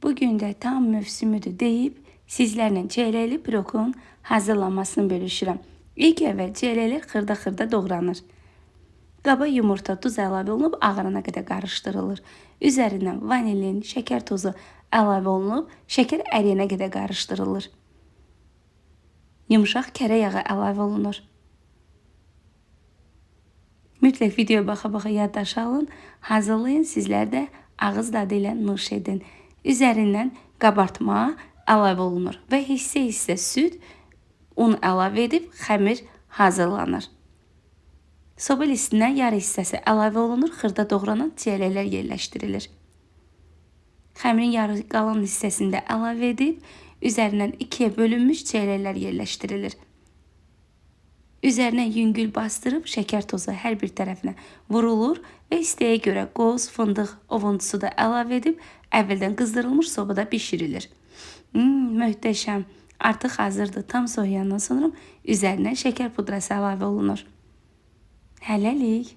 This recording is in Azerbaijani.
Bugün də tam mövsümüdür deyib sizlərlə çeyrəkli pirokun hazırlanmasını bölüşürəm. İlk əvvəl çeyrəklər xırda-xırda doğranır. Qaba yumurta, duz əlavə olunub ağarana qədər qarışdırılır. Üzərindən vanilin, şəkər tozu əlavə olunub şəkər əriyənə qədər qarışdırılır. Yumşaq kərə yağı əlavə olunur. Mütləq videoya baxa-baxa yaddaşa alın, hazırlayın, sizlər də ağız dadı ilə nuş edin. Üzərindən qabartma əlavə olunur və hissə-hissə süd, un əlavə edib xəmir hazırlanır. Soba listinə yarı hissəsi əlavə olunur, xırda doğranan çeyrəklər yerləşdirilir. Xəmirin yarı qalan hissəsini də əlavə edib, üzərindən ikiyə bölünmüş çeyrəklər yerləşdirilir. Üzərinə yüngül bastırıb şəkər tozu hər bir tərəfinə vurulur və istəyə görə qoz, fındıq ovuntusu da əlavə edib əvvəldən qızdırılmış sobada bişirilir. Möhtəşəm. Artıq hazırdır. Tam soğuyandan sonra üzərinə şəkər pudrası əlavə olunur. Hələlik.